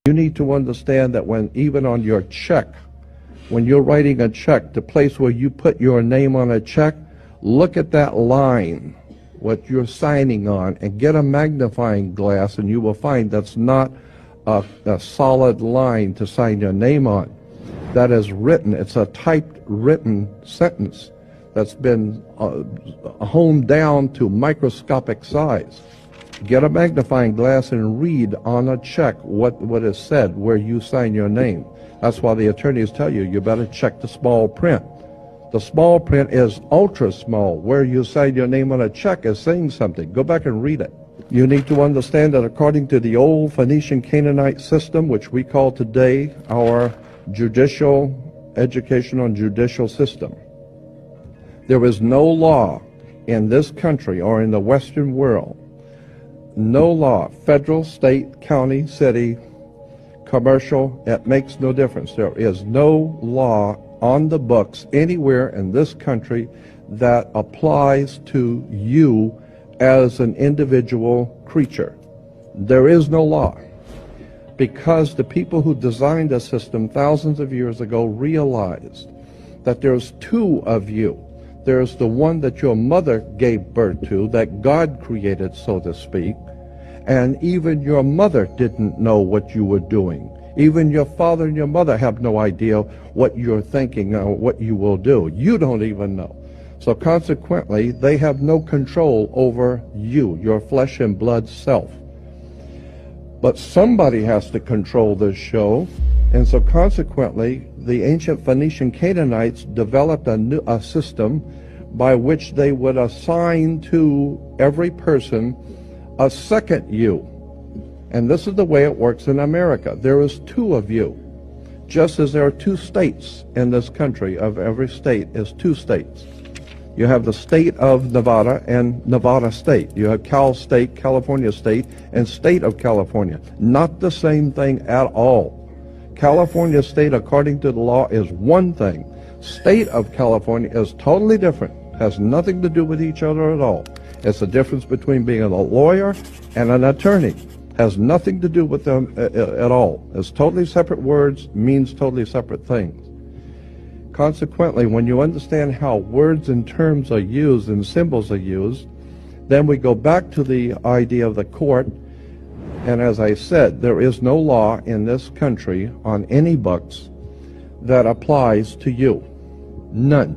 You need to understand that when even on your check, when you're writing a check, the place where you put your name on a check, look at that line, what you're signing on, and get a magnifying glass, and you will find that's not a solid line to sign your name on. That is written. It's a typed written sentence that's been honed down to microscopic size. Get a magnifying glass and read on a check what is said where you sign your name. That's why the attorneys tell you, you better check the small print. The small print is ultra small. Where you sign your name on a check is saying something. Go back and read it. You need to understand that according to the old Phoenician Canaanite system, which we call today our educational and judicial system, there is no law in this country or in the Western world, no law, federal, state, county, city, commercial, it makes no difference. There is no law on the books anywhere in this country that applies to you as an individual creature. There is no law, because the people who designed the system thousands of years ago realized that there's two of you. There's the one that your mother gave birth to, that God created, so to speak, and even your mother didn't know what you were doing. Even your father and your mother have no idea what you're thinking or what you will do. You don't even know. So consequently, they have no control over you, your flesh and blood self. But somebody has to control this show, and so consequently, the ancient Phoenician Canaanites developed a system by which they would assign to every person a second you. And this is the way it works in America. There is two of you, just as there are two states in this country. Of every state is two states. You have the state of Nevada and Nevada State. You have Cal State, California State, and State of California. Not the same thing at all. California State, according to the law, is one thing. State of California is totally different. Has nothing to do with each other at all. It's the difference between being a lawyer and an attorney. Has nothing to do with them at all. It's totally separate words, means totally separate things. Consequently, when you understand how words and terms are used and symbols are used, then we go back to the idea of the court. And as I said, there is no law in this country on any books that applies to you. None.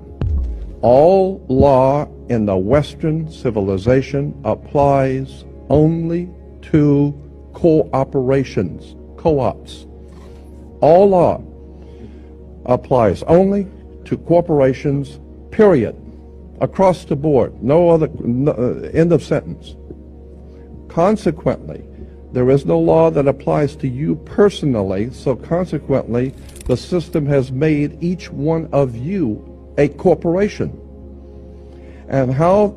All law in the Western civilization applies only to cooperations, co-ops. All law applies only to corporations, period. Across the board. No other, end of sentence. Consequently, there is no law that applies to you personally, so consequently, the system has made each one of you a corporation. And how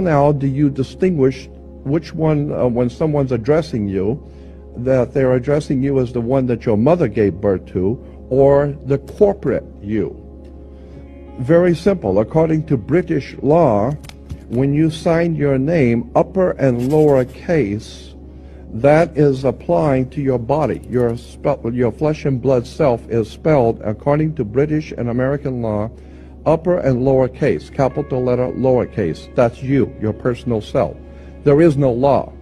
now do you distinguish which one, when someone's addressing you, that they're addressing you as the one that your mother gave birth to, or the corporate you? Very simple. According to British law, when you sign your name, upper and lower case, that is applying to your body. Your flesh and blood self is spelled, according to British and American law, upper and lower case, capital letter, lower case. That's you, your personal self. There is no law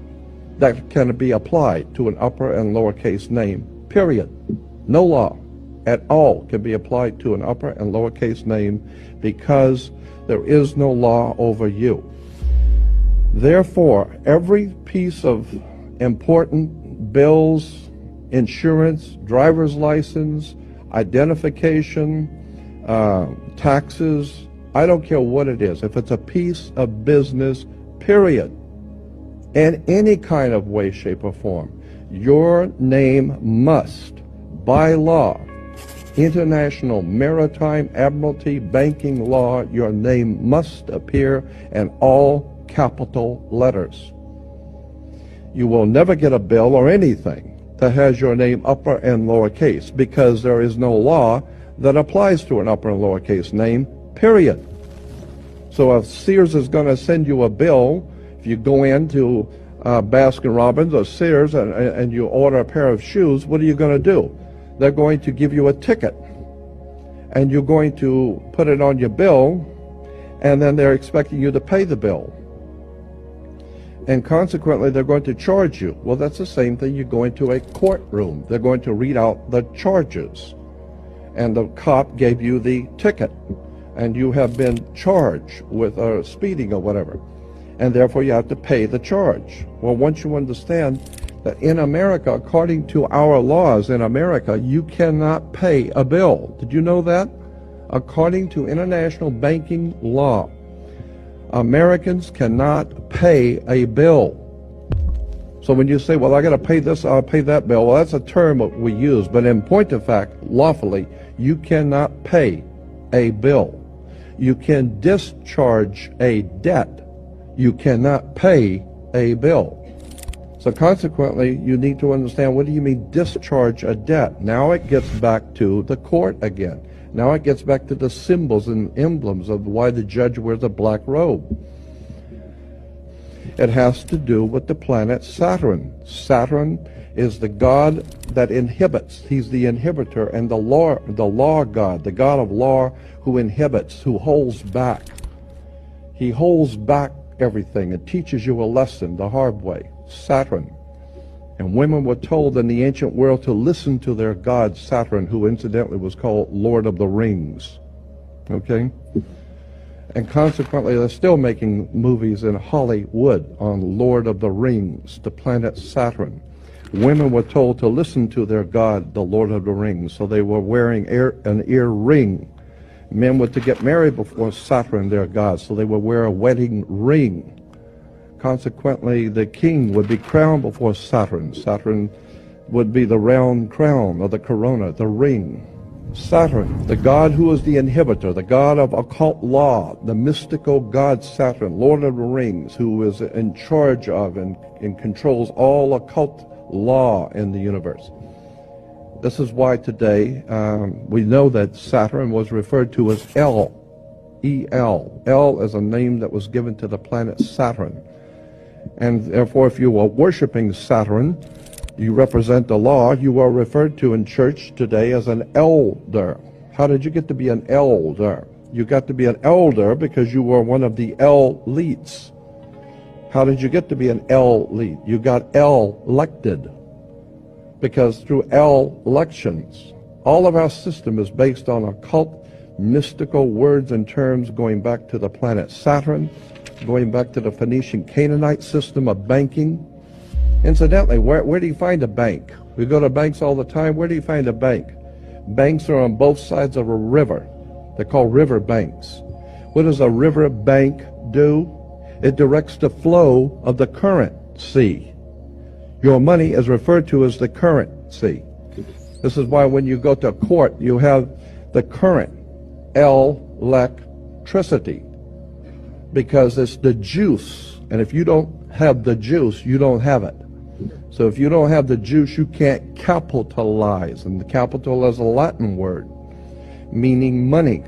that can be applied to an upper and lower case name, period. No law at all can be applied to an upper and lower case name, because there is no law over you. Therefore, every piece of important bills, insurance, driver's license, identification, taxes, I don't care what it is. If it's a piece of business, period, in any kind of way, shape, or form, your name must, by law, international maritime admiralty banking law, your name must appear in all capital letters. You will never get a bill or anything that has your name upper and lower case, because there is no law that applies to an upper and lower case name, period. So if Sears is going to send you a bill, if you go into Baskin-Robbins or Sears and you order a pair of shoes, what are you going to do? They're going to give you a ticket, and you're going to put it on your bill, and then they're expecting you to pay the bill. And consequently, they're going to charge you. Well, that's the same thing. You go into a courtroom. They're going to read out the charges. And the cop gave you the ticket, and you have been charged with speeding or whatever. And therefore, you have to pay the charge. Well, once you understand that in America, according to our laws in America, you cannot pay a bill. Did you know that? According to international banking law, Americans cannot pay a bill. So when you say, well, I got to pay this, I'll pay that bill, well, that's a term that we use. But in point of fact, lawfully, you cannot pay a bill. You can discharge a debt. You cannot pay a bill. So consequently, you need to understand, what do you mean discharge a debt? Now it gets back to the court again. Now it gets back to the symbols and emblems of why the judge wears a black robe. It has to do with the planet Saturn. Saturn is the god that inhibits. He's the inhibitor and the law god, the god of law who inhibits, who holds back. He holds back everything and teaches you a lesson the hard way. Saturn. And women were told in the ancient world to listen to their god Saturn, who incidentally was called Lord of the Rings. Okay? And consequently, they're still making movies in Hollywood on Lord of the Rings, the planet Saturn. Women were told to listen to their god, the Lord of the Rings, so they were wearing an ear ring. Men were to get married before Saturn, their god, so they would wear a wedding ring. Consequently, the king would be crowned before Saturn. Saturn would be the round crown of the corona, the ring. Saturn, the god who is the inhibitor, the god of occult law, the mystical god Saturn, Lord of the Rings, who is in charge of and controls all occult law in the universe. This is why today we know that Saturn was referred to as El. E-L. El is a name that was given to the planet Saturn. And therefore, if you are worshiping Saturn, you represent the law, you are referred to in church today as an elder. How did you get to be an elder? You got to be an elder because you were one of the elites. How did you get to be an elite? You got elected. Because through elections, all of our system is based on occult, mystical words and terms going back to the planet Saturn, going back to the Phoenician Canaanite system of banking. Incidentally, where do you find a bank? We go to banks all the time. Where do you find a bank? Banks are on both sides of a river. They're called river banks. What does a river bank do? It directs the flow of the currency. Your money is referred to as the currency. This is why when you go to court, you have the current, electricity, because it's the juice. And if you don't have the juice, you don't have it. So if you don't have the juice, you can't capitalize. And the capital is a Latin word meaning money.